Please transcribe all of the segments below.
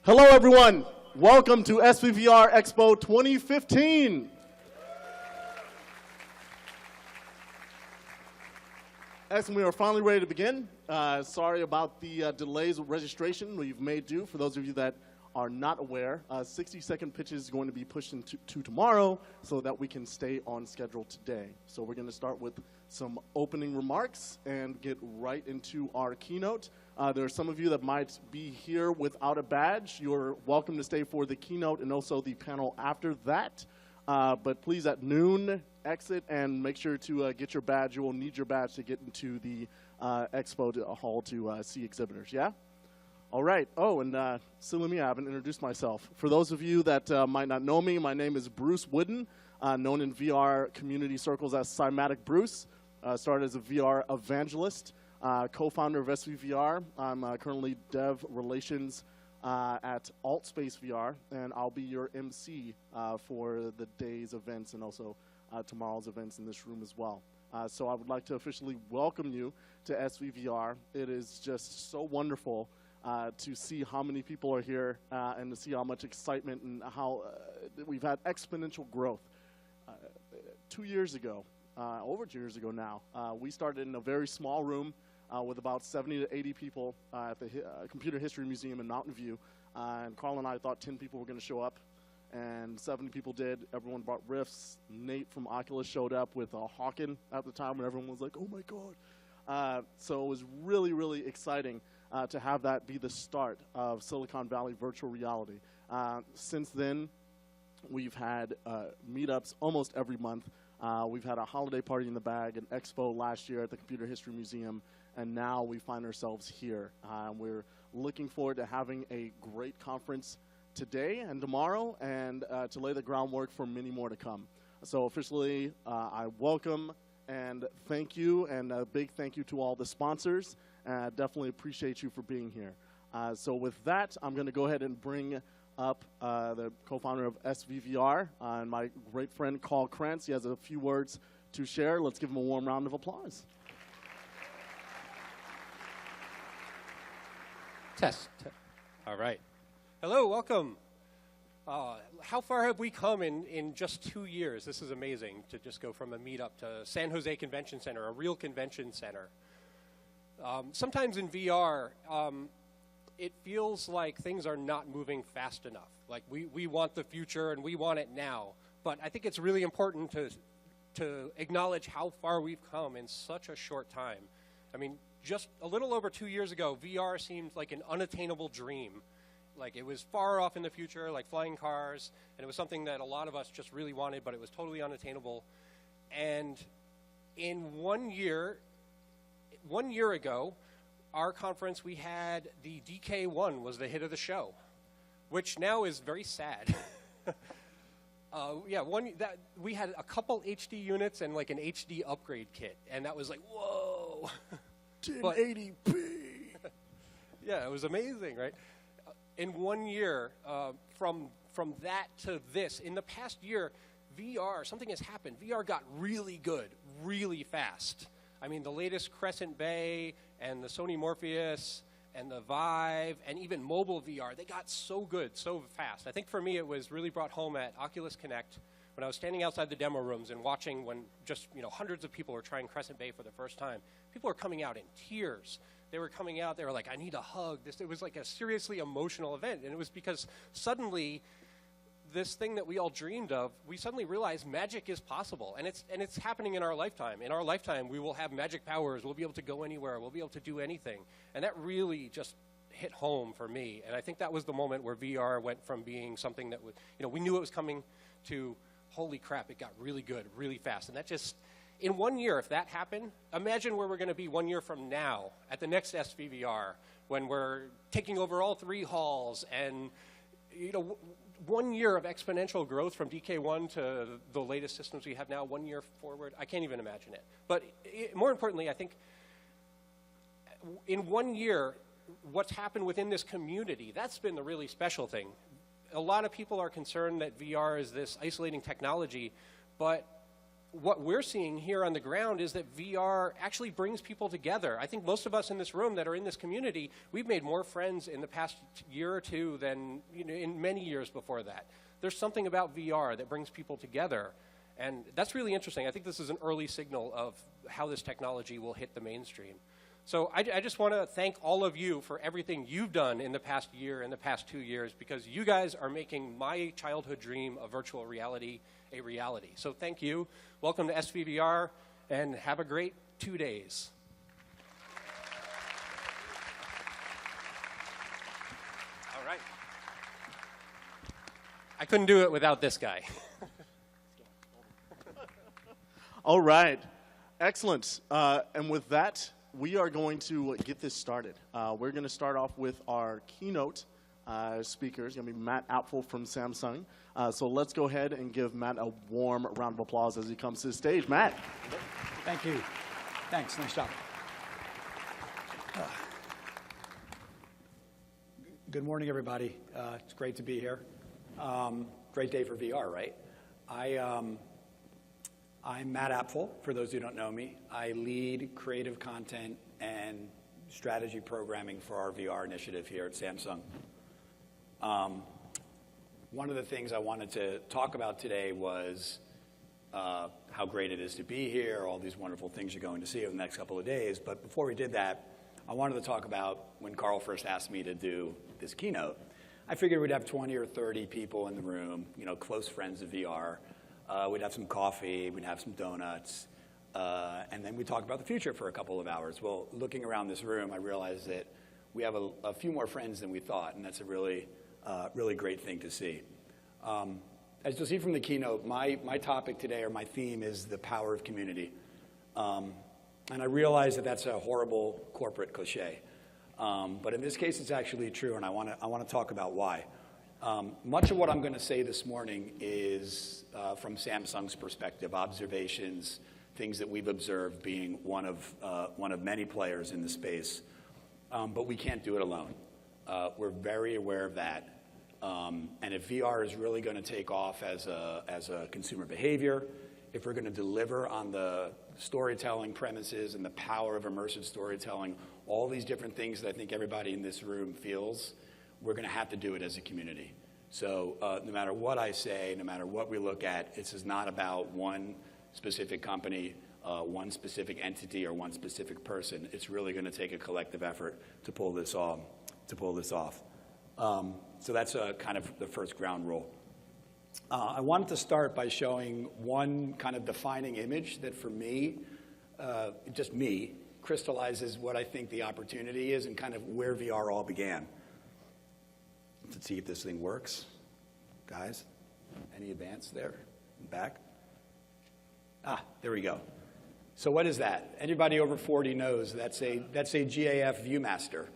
Hello, everyone. Welcome to SVVR Expo 2015. Excellent. We are finally ready to begin. Sorry about the delays with registration. We've made do. For those of you that are not aware, 60-second pitch is going to be pushed into tomorrow so that we can stay on schedule today. So we're going to start with some opening remarks and get right into our keynote. There are some of you that might be here without a badge. You're welcome to stay for the keynote and also the panel after that. But please, at noon, exit and make sure to get your badge. You will need your badge to get into the expo hall to see exhibitors, yeah? All right. Oh, and silly me, I haven't introduced myself. For those of you that might not know me, my name is Bruce Wooden, known in VR community circles as Cymatic Bruce. Started as a VR evangelist, co-founder of SVVR. I'm currently dev relations at AltSpace VR, and I'll be your MC for the day's events and also tomorrow's events in this room as well. So I would like to officially welcome you to SVVR. It is just so wonderful to see how many people are here and to see how much excitement and how we've had exponential growth. 2 years ago, over 2 years ago now, we started in a very small room with about 70 to 80 people at the Computer History Museum in Mountain View. And Karl and I thought 10 people were going to show up, and 70 people did. Everyone brought riffs. Nate from Oculus showed up with a Hawken at the time, and everyone was like, oh my God. So it was really, really exciting to have that be the start of Silicon Valley virtual reality. Since then, we've had meetups almost every month. We've had a holiday party in the bag, an expo last year at the Computer History Museum, and now we find ourselves here. We're looking forward to having a great conference today and tomorrow, and to lay the groundwork for many more to come. So officially, I welcome and thank you, and a big thank you to all the sponsors. Definitely appreciate you for being here. So with that, I'm going to go ahead and bring up the co-founder of SVVR and my great friend Karl Krantz. He has a few words to share. Let's give him a warm round of applause. Test. All right. Hello, welcome. How far have we come in just 2 years? This is amazing to just go from a meetup to San Jose Convention Center, a real convention center. Sometimes in VR, it feels like things are not moving fast enough. Like we want the future and we want it now. But I think it's really important to acknowledge how far we've come in such a short time. I mean, just a little over 2 years ago, VR seemed like an unattainable dream. Like it was far off in the future, like flying cars, and it was something that a lot of us just really wanted, but it was totally unattainable. And in 1 year ago, our conference, we had the DK1 was the hit of the show, which now is very sad. We had a couple HD units and like an HD upgrade kit, and that was like, whoa. 1080p. Yeah, it was amazing, right? In 1 year, from that to this, in the past year, VR, something has happened. VR got really good, really fast. I mean, the latest Crescent Bay and the Sony Morpheus and the Vive and even mobile VR, they got so good, so fast. I think for me it was really brought home at Oculus Connect when I was standing outside the demo rooms and watching when just hundreds of people were trying Crescent Bay for the first time. People were coming out in tears. They were coming out, they were like, I need a hug. It was like a seriously emotional event, and it was because suddenly this thing that we all dreamed of, we suddenly realized magic is possible, and it's happening in our lifetime. In our lifetime, we will have magic powers. We'll be able to go anywhere. We'll be able to do anything, and that really just hit home for me. And I think that was the moment where VR went from being something that we knew it was coming to, holy crap, it got really good, really fast, and that just. In 1 year, if that happened, imagine where we're going to be 1 year from now at the next SVVR when we're taking over all 3 halls and 1 year of exponential growth from DK1 to the latest systems we have now, 1 year forward. I can't even imagine it. But more importantly, I think in 1 year, what's happened within this community, that's been the really special thing. A lot of people are concerned that VR is this isolating technology, but what we're seeing here on the ground is that VR actually brings people together. I think most of us in this room that are in this community, we've made more friends in the past year or two than in many years before that. There's something about VR that brings people together, and that's really interesting. I think this is an early signal of how this technology will hit the mainstream. So I just want to thank all of you for everything you've done in the past year and the past 2 years, because you guys are making my childhood dream of virtual reality a reality. So thank you. Welcome to SVVR, and have a great 2 days. All right. I couldn't do it without this guy. All right. Excellent. And with that, we are going to get this started. We're going to start off with our keynote speakers. Going to be Matt Apfel from Samsung. So let's go ahead and give Matt a warm round of applause as he comes to the stage. Matt. Thank you. Thanks. Nice job. Good morning, everybody. It's great to be here. Great day for VR, right? I'm Matt Apfel, for those who don't know me. I lead creative content and strategy programming for our VR initiative here at Samsung. One of the things I wanted to talk about today was how great it is to be here, all these wonderful things you're going to see over the next couple of days. But before we did that, I wanted to talk about when Karl first asked me to do this keynote. I figured we'd have 20 or 30 people in the room, close friends of VR. We'd have some coffee, we'd have some donuts, and then we'd talk about the future for a couple of hours. Well, looking around this room, I realized that we have a few more friends than we thought, and that's a really great thing to see. As you'll see from the keynote, my topic today, or my theme, is the power of community. And I realize that that's a horrible corporate cliche. But in this case, it's actually true, and I want to talk about why. Much of what I'm going to say this morning is from Samsung's perspective, observations, things that we've observed, being one of many players in the space. But we can't do it alone. We're very aware of that. And if VR is really going to take off as a consumer behavior, if we're going to deliver on the storytelling premises and the power of immersive storytelling, all these different things that I think everybody in this room feels, we're going to have to do it as a community. So no matter what I say, no matter what we look at, this is not about one specific company, one specific entity, or one specific person. It's really going to take a collective effort to pull this off. So that's kind of the first ground rule. I wanted to start by showing one kind of defining image that for me, just me, crystallizes what I think the opportunity is and kind of where VR all began. Let's see if this thing works. Guys, any advance there? Back? There we go. So what is that? Anybody over 40 knows that's a GAF ViewMaster.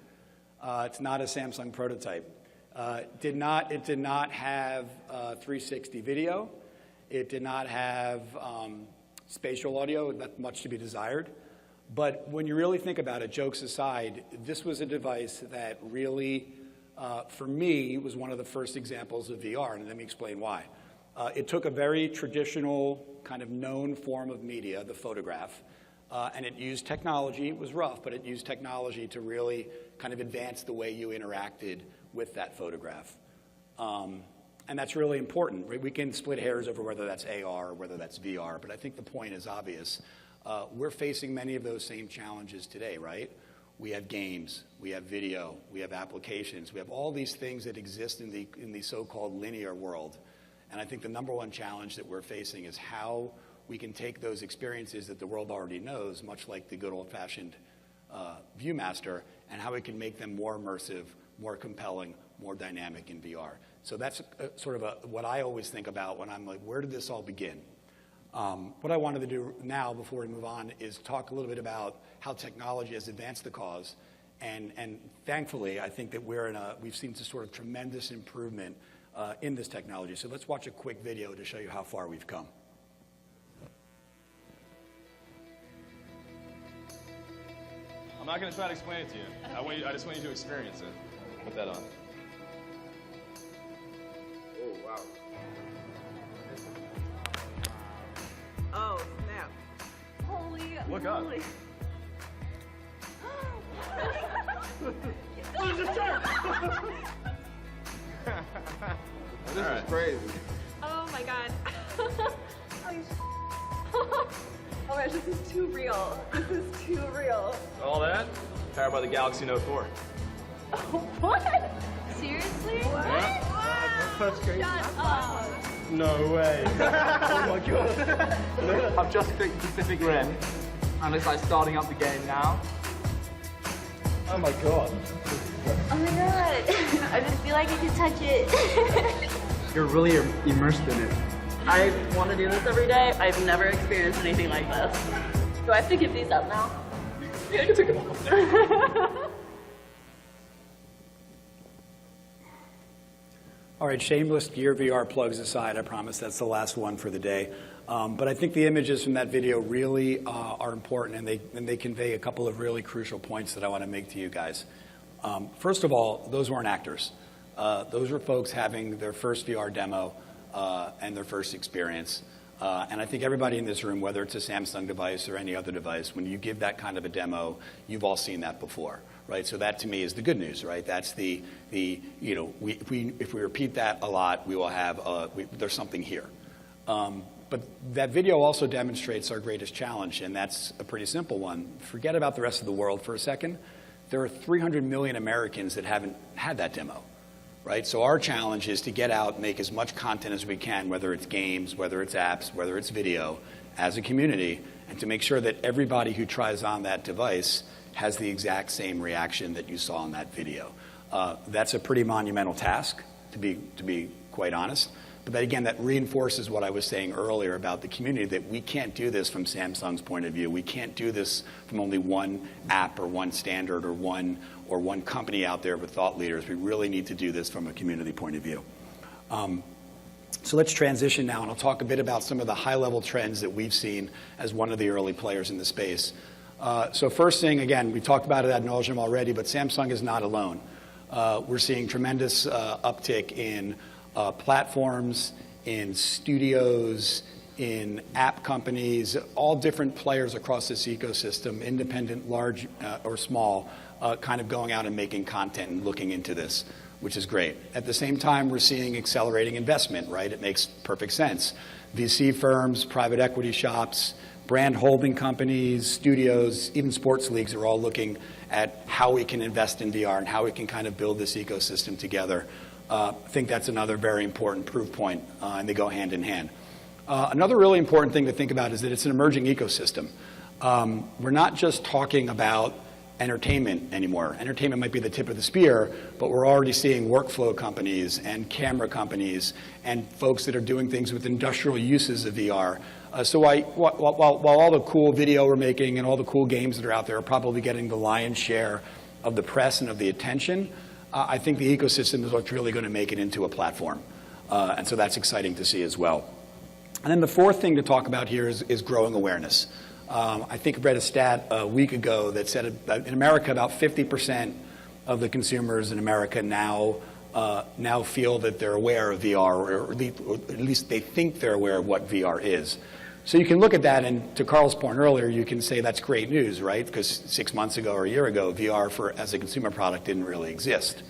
It's not a Samsung prototype. It did not have 360 video. It did not have spatial audio, not much to be desired. But when you really think about it, jokes aside, this was a device that really, for me, was one of the first examples of VR, and let me explain why. It took a very traditional, kind of known form of media, the photograph, and it used technology. It was rough, but it used technology to really kind of advance the way you interacted with that photograph. And that's really important. Right? We can split hairs over whether that's AR or whether that's VR, but I think the point is obvious. We're facing many of those same challenges today, right? We have games, we have video, we have applications, we have all these things that exist in the so-called linear world. And I think the number one challenge that we're facing is how we can take those experiences that the world already knows, much like the good old-fashioned ViewMaster, and how we can make them more immersive, more compelling, more dynamic in VR. So that's sort of what I always think about when I'm like, where did this all begin? What I wanted to do now, before we move on, is talk a little bit about how technology has advanced the cause. And thankfully, I think that we've seen this sort of tremendous improvement in this technology. So let's watch a quick video to show you how far we've come. I'm not going to try to explain it to you. I just want you to experience it. Put that on. Oh, wow. Oh, snap. Holy Look up. moly. This is crazy. Oh my god. Oh my gosh, this is too real. This is too real. All that? Powered by the Galaxy Note 4. What? Seriously? What? That's crazy. Shut up. No way. Oh my god. I've just clicked Pacific Rim, and it's like starting up the game now. Oh my god. Oh my god. I didn't feel like I could touch it. You're really immersed in it. I want to do this every day. I've never experienced anything like this. Do I have to give these up now? Yeah, you can pick them up. All right, shameless Gear VR plugs aside, I promise that's the last one for the day. But I think the images from that video really are important, and they convey a couple of really crucial points that I want to make to you guys. First of all, those weren't actors. Those were folks having their first VR demo and their first experience. And I think everybody in this room, whether it's a Samsung device or any other device, when you give that kind of a demo, you've all seen that before, right? So that to me is the good news, right? That's if we repeat that a lot, we will have, there's something here. But that video also demonstrates our greatest challenge, and that's a pretty simple one. Forget about the rest of the world for a second. There are 300 million Americans that haven't had that demo. Right? So our challenge is to get out, make as much content as we can, whether it's games, whether it's apps, whether it's video, as a community, and to make sure that everybody who tries on that device has the exact same reaction that you saw in that video. That's a pretty monumental task, to be quite honest. But that, again, that reinforces what I was saying earlier about the community, that we can't do this from Samsung's point of view. We can't do this from only one app or one standard or one company out there with thought leaders. We really need to do this from a community point of view. So let's transition now, and I'll talk a bit about some of the high-level trends that we've seen as one of the early players in the space. So first thing, again, we talked about it ad nauseum already, but Samsung is not alone. We're seeing tremendous uptick in platforms, in studios, in app companies, all different players across this ecosystem, independent, large, or small, kind of going out and making content and looking into this, which is great. At the same time, we're seeing accelerating investment, right? It makes perfect sense. VC firms, private equity shops, brand holding companies, studios, even sports leagues are all looking at how we can invest in VR and how we can kind of build this ecosystem together. I think that's another very important proof point, and they go hand in hand. Another really important thing to think about is that it's an emerging ecosystem. We're not just talking about entertainment anymore. Entertainment might be the tip of the spear, but we're already seeing workflow companies and camera companies and folks that are doing things with industrial uses of VR. So while all the cool video we're making and all the cool games that are out there are probably getting the lion's share of the press and of the attention, I think the ecosystem is what's really going to make it into a platform. And so that's exciting to see as well. And then the fourth thing to talk about here is growing awareness. I think I read a stat a week ago that said in America about 50% of the consumers in America now feel that they're aware of VR, or at least they think they're aware of what VR is. So you can look at that, and to Karl's point earlier, you can say that's great news, right? Because 6 months ago or a year ago, VR as a consumer product didn't really exist.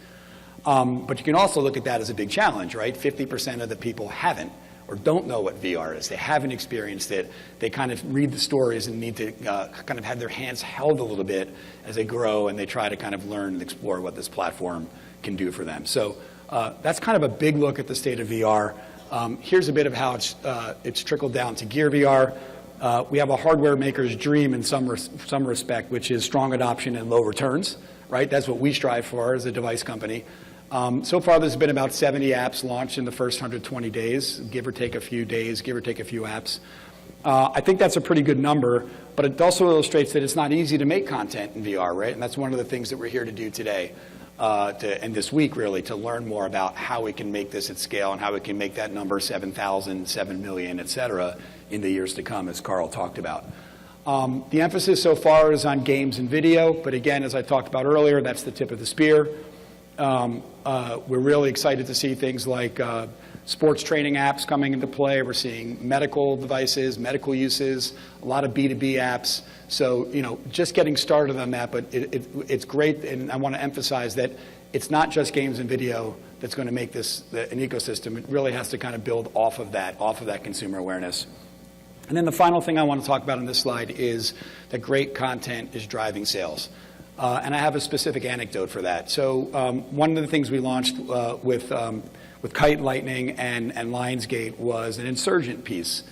But you can also look at that as a big challenge, right? 50% of the people haven't or don't know what VR is. They haven't experienced it. They kind of read the stories and need to kind of have their hands held a little bit as they grow and they try to kind of learn and explore what this platform can do for them. So that's kind of a big look at the state of VR. Here's a bit of how it's trickled down to Gear VR. We have a hardware maker's dream in some respect, which is strong adoption and low returns, right? That's what we strive for as a device company. So far, there's been about 70 apps launched in the first 120 days, give or take a few days, give or take a few apps. I think that's a pretty good number, but it also illustrates that it's not easy to make content in VR, right? And that's one of the things that we're here to do today, and this week, really, to learn more about how we can make this at scale and how we can make that number 7,000, 7 million, et cetera, in the years to come, as Karl talked about. The emphasis so far is on games and video, but again, as I talked about earlier, that's the tip of the spear. We're really excited to see things like sports training apps coming into play. We're seeing medical devices, medical uses, a lot of B2B apps. So, just getting started on that, but it's great, and I want to emphasize that it's not just games and video that's going to make this an ecosystem. It really has to kind of build off of that consumer awareness. And then the final thing I want to talk about on this slide is that great content is driving sales. And I have a specific anecdote for that. So one of the things we launched with Kite Lightning and Lionsgate was an insurgent piece.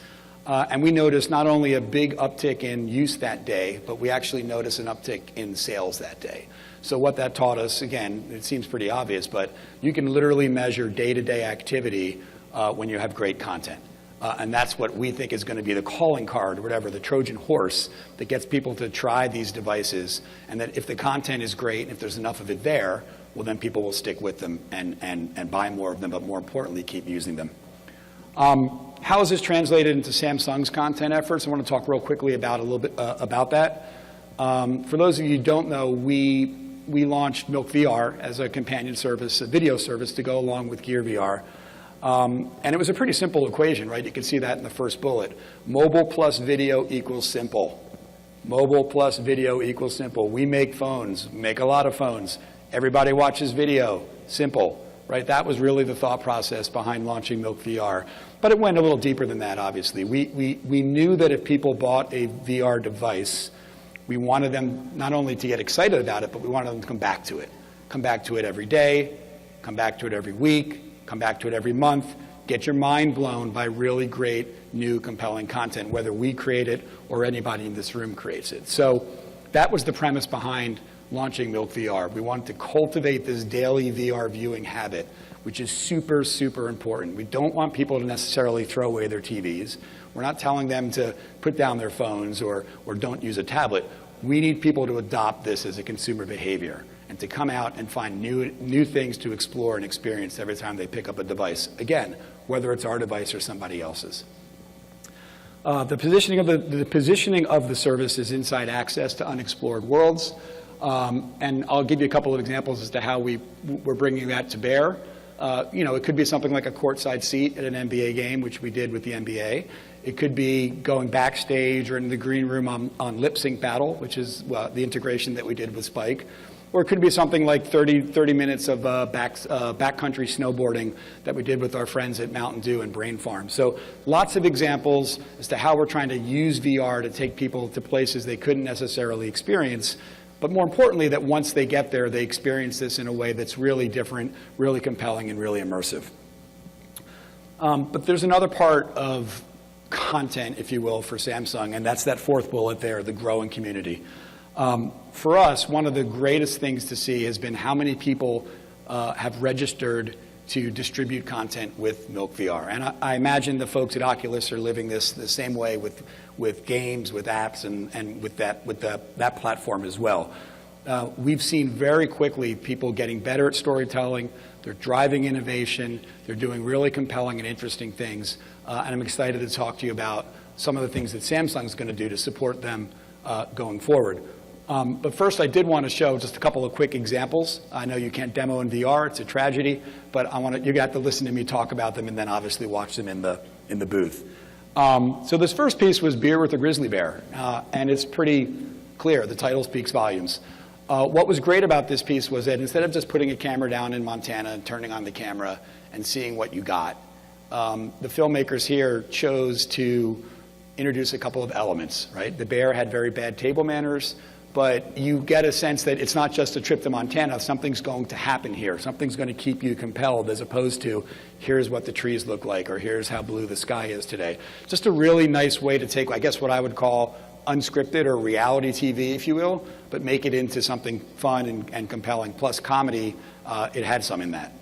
And we noticed not only a big uptick in use that day, but we actually noticed an uptick in sales that day. So what that taught us, again, it seems pretty obvious, but you can literally measure day-to-day activity when you have great content. And that's what we think is going to be the calling card, or whatever, the Trojan horse that gets people to try these devices. And that if the content is great, and if there's enough of it there, well, then people will stick with them and buy more of them, but more importantly, keep using them. How is this translated into Samsung's content efforts? I want to talk real quickly about a little bit about that. For those of you who don't know, we launched Milk VR as a companion service, a video service to go along with Gear VR. And it was a pretty simple equation, right? You can see that in the first bullet. Mobile plus video equals simple. Mobile plus video equals simple. We make phones, make a lot of phones. Everybody watches video, simple, right? That was really the thought process behind launching Milk VR. But it went a little deeper than that, obviously. We knew that if people bought a VR device, we wanted them not only to get excited about it, but we wanted them to come back to it. Come back to it every day, come back to it every week, come back to it every month. Get your mind blown by really great, new, compelling content, whether we create it or anybody in this room creates it. So that was the premise behind launching Milk VR. We wanted to cultivate this daily VR viewing habit, which is super, super important. We don't want people to necessarily throw away their TVs. We're not telling them to put down their phones or don't use a tablet. We need people to adopt this as a consumer behavior and to come out and find new things to explore and experience every time they pick up a device. Again, whether it's our device or somebody else's. The positioning of the service is inside access to unexplored worlds. And I'll give you a couple of examples as to how we're bringing that to bear. It could be something like a courtside seat at an NBA game, which we did with the NBA. It could be going backstage or in the green room on Lip Sync Battle, which is the integration that we did with Spike. Or it could be something like 30 minutes of backcountry snowboarding that we did with our friends at Mountain Dew and Brain Farm. So lots of examples as to how we're trying to use VR to take people to places they couldn't necessarily experience. But more importantly, that once they get there, they experience this in a way that's really different, really compelling, and really immersive. But there's another part of content, if you will, for Samsung, and that's that fourth bullet there, the growing community. For us, one of the greatest things to see has been how many people have registered to distribute content with Milk VR. And I imagine the folks at Oculus are living this the same way with games, with apps, and with that platform as well. We've seen very quickly people getting better at storytelling. They're driving innovation. They're doing really compelling and interesting things. And I'm excited to talk to you about some of the things that Samsung's going to do to support them going forward. But first, I did want to show just a couple of quick examples. I know you can't demo in VR; it's a tragedy. But you got to listen to me talk about them, and then obviously watch them in the booth. So this first piece was Beer with a Grizzly Bear, and it's pretty clear. The title speaks volumes. What was great about this piece was that instead of just putting a camera down in Montana and turning on the camera and seeing what you got, the filmmakers here chose to introduce a couple of elements. Right, the bear had very bad table manners. But you get a sense that it's not just a trip to Montana. Something's going to happen here. Something's going to keep you compelled, as opposed to here's what the trees look like or here's how blue the sky is today. Just a really nice way to take, I guess, what I would call unscripted or reality TV, if you will, but make it into something fun and compelling. Plus comedy, it had some in that.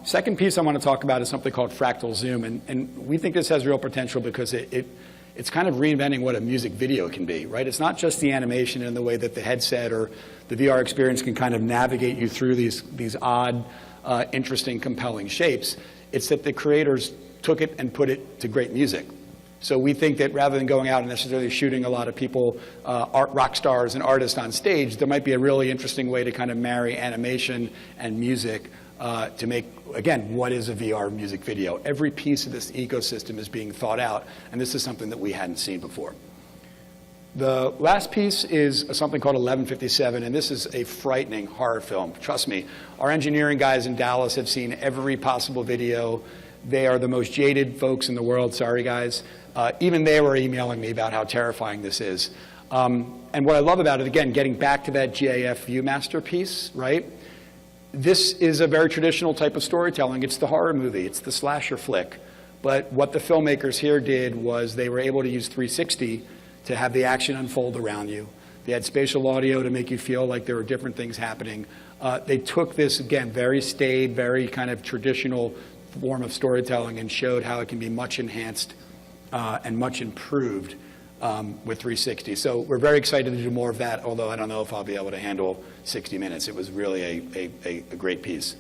Second piece I want to talk about is something called Fractal Zoom. And we think this has real potential because it's kind of reinventing what a music video can be, right? It's not just the animation and the way that the headset or the VR experience can kind of navigate you through these odd, interesting, compelling shapes. It's that the creators took it and put it to great music. So we think that rather than going out and necessarily shooting a lot of people, rock stars and artists on stage, there might be a really interesting way to kind of marry animation and music to make, again, what is a VR music video? Every piece of this ecosystem is being thought out, and this is something that we hadn't seen before. The last piece is something called 1157, and this is a frightening horror film. Trust me, our engineering guys in Dallas have seen every possible video. They are the most jaded folks in the world. Sorry, guys. Even they were emailing me about how terrifying this is. And what I love about it, again, getting back to that GIF Viewmaster piece, right? This is a very traditional type of storytelling. It's the horror movie. It's the slasher flick. But what the filmmakers here did was they were able to use 360 to have the action unfold around you. They had spatial audio to make you feel like there were different things happening. They took this, again, very staid, very kind of traditional form of storytelling and showed how it can be much enhanced and much improved with 360. So we're very excited to do more of that, although I don't know if I'll be able to handle 60 minutes. It was really a great piece.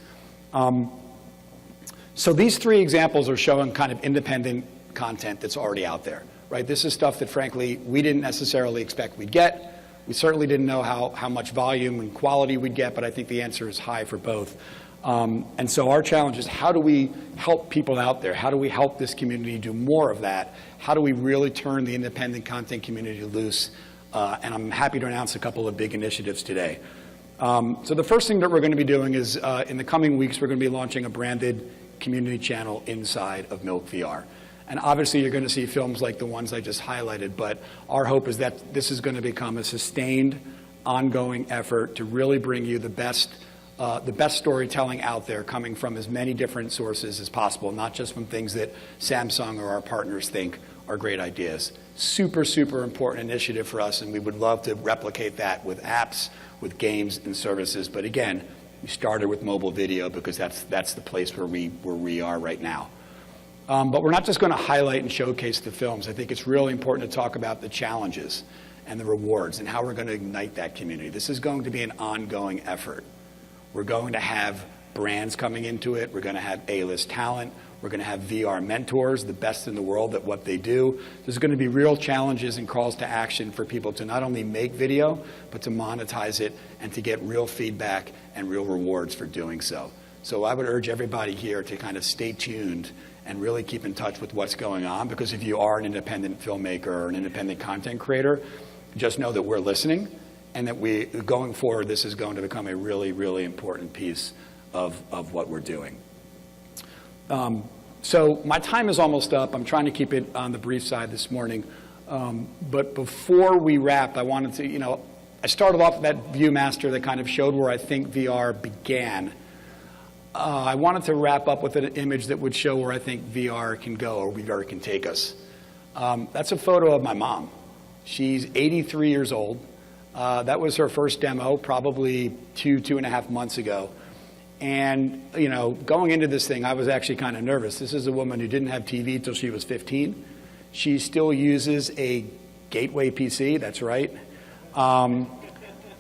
So these three examples are showing kind of independent content that's already out there, right? This is stuff that, frankly, we didn't necessarily expect we'd get. We certainly didn't know how much volume and quality we'd get, but I think the answer is high for both. And so our challenge is, how do we help people out there? How do we help this community do more of that? How do we really turn the independent content community loose? And I'm happy to announce a couple of big initiatives today. So the first thing that we're going to be doing is, in the coming weeks, we're going to be launching a branded community channel inside of Milk VR. And obviously, you're going to see films like the ones I just highlighted, but our hope is that this is going to become a sustained, ongoing effort to really bring you the best storytelling out there, coming from as many different sources as possible, not just from things that Samsung or our partners think are great ideas. Super, super important initiative for us, and we would love to replicate that with apps, with games and services. But again, we started with mobile video because that's the place where we are right now. But we're not just going to highlight and showcase the films. I think it's really important to talk about the challenges and the rewards and how we're going to ignite that community. This is going to be an ongoing effort. We're going to have brands coming into it. We're going to have A-list talent. We're going to have VR mentors, the best in the world at what they do. There's going to be real challenges and calls to action for people to not only make video, but to monetize it and to get real feedback and real rewards for doing so. So I would urge everybody here to kind of stay tuned and really keep in touch with what's going on, because if you are an independent filmmaker or an independent content creator, just know that we're listening, and that going forward, this is going to become a really, really important piece of what we're doing. So my time is almost up. I'm trying to keep it on the brief side this morning. But before we wrap, I wanted to, I started off with that Viewmaster that kind of showed where I think VR began. I wanted to wrap up with an image that would show where I think VR can go, or VR can take us. That's a photo of my mom. She's 83 years old. That was her first demo, probably two and a half months ago. And, going into this thing, I was actually kind of nervous. This is a woman who didn't have TV until she was 15. She still uses a Gateway PC, that's right.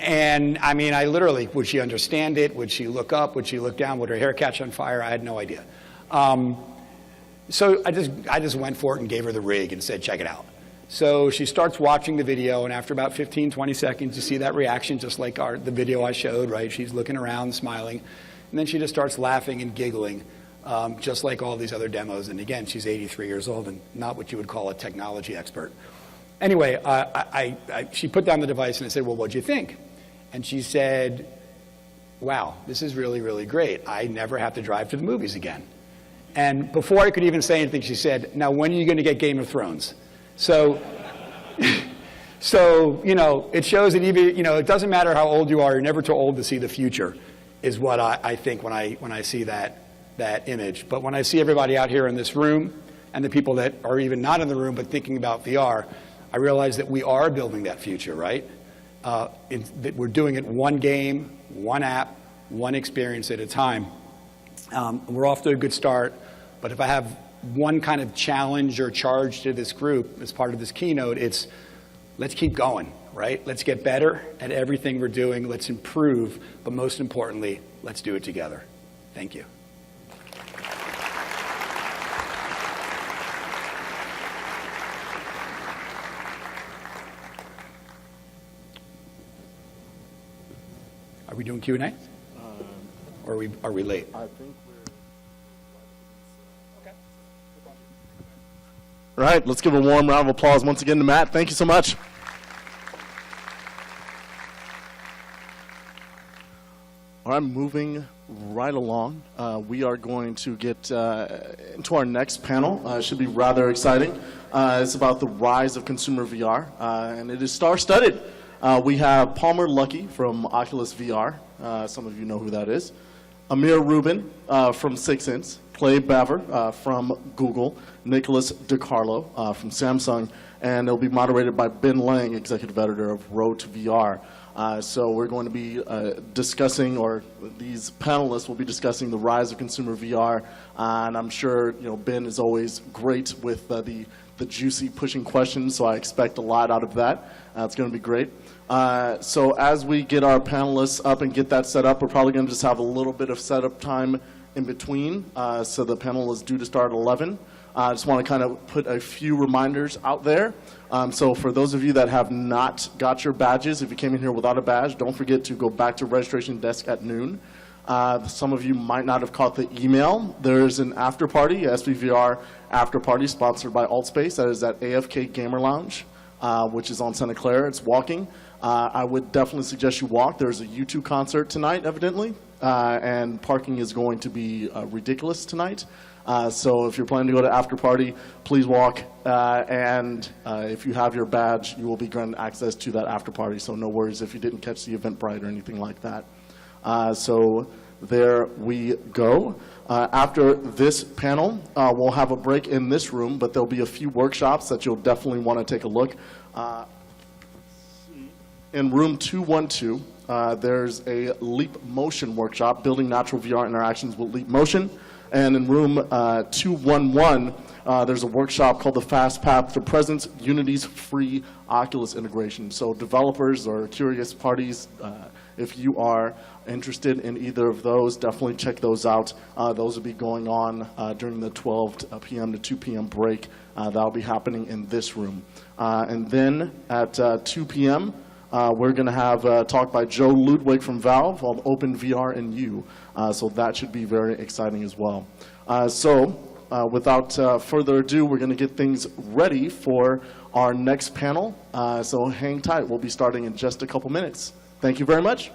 And I mean, I literally, would she understand it? Would she look up? Would she look down? Would her hair catch on fire? I had no idea. So I just went for it and gave her the rig and said, check it out. So she starts watching the video, and after about 15, 20 seconds, you see that reaction, just like the video I showed, right? She's looking around, smiling. And then she just starts laughing and giggling, just like all these other demos. And again, she's 83 years old and not what you would call a technology expert. Anyway, she put down the device, and I said, well, what'd you think? And she said, wow, this is really, really great. I never have to drive to the movies again. And before I could even say anything, she said, now, when are you going to get Game of Thrones? So, it shows that even, it doesn't matter how old you are, you're never too old to see the future, is what I think when I see that image. But when I see everybody out here in this room and the people that are even not in the room but thinking about VR, I realize that we are building that future, right? That we're doing it one game, one app, one experience at a time. We're off to a good start, but if I have one kind of challenge or charge to this group as part of this keynote, it's let's keep going, right? Let's get better at everything we're doing. Let's improve, but most importantly, let's do it together. Thank you. Thank you. Are we doing Q&A? Or are we late? I think we're... All right, let's give a warm round of applause once again to Matt. Thank you so much. All right, moving right along. We are going to get into our next panel. It should be rather exciting. It's about the rise of consumer VR, and it is star-studded. We have Palmer Luckey from Oculus VR. Some of you know who that is. Amir Rubin from 6ins. Clay Baver from Google. Nicholas DiCarlo from Samsung. And it'll be moderated by Ben Lang, executive editor of Road to VR. So we're going to be discussing, or these panelists will be discussing the rise of consumer VR, and I'm sure Ben is always great with the juicy pushing questions, so I expect a lot out of that. It's going to be great. So as we get our panelists up and get that set up, we're probably going to just have a little bit of setup time in between. So the panel is due to start at 11. I just want to kind of put a few reminders out there. So for those of you that have not got your badges, if you came in here without a badge, don't forget to go back to registration desk at noon. Some of you might not have caught the email. There's an after party, SVVR after party sponsored by Altspace. That is at AFK Gamer Lounge, which is on Santa Clara. It's walking. I would definitely suggest you walk. There's a U2 concert tonight, evidently, and parking is going to be ridiculous tonight. So if you're planning to go to after party, please walk. And if you have your badge, you will be granted access to that after party. So no worries if you didn't catch the Eventbrite or anything like that. So there we go. After this panel, we'll have a break in this room, but there'll be a few workshops that you'll definitely want to take a look. In room 212, there's a Leap Motion workshop, building natural VR interactions with Leap Motion. And in room 211, there's a workshop called the Fast Path to Presence, Unity's free Oculus integration. So developers or curious parties, if you are interested in either of those, definitely check those out. Those will be going on during the 12 p.m. to 2 p.m. break. That'll be happening in this room. And then at 2 p.m., we're going to have a talk by Joe Ludwig from Valve called Open VR and You. So that should be very exciting as well. Without further ado, we're going to get things ready for our next panel. So hang tight. We'll be starting in just a couple minutes. Thank you very much.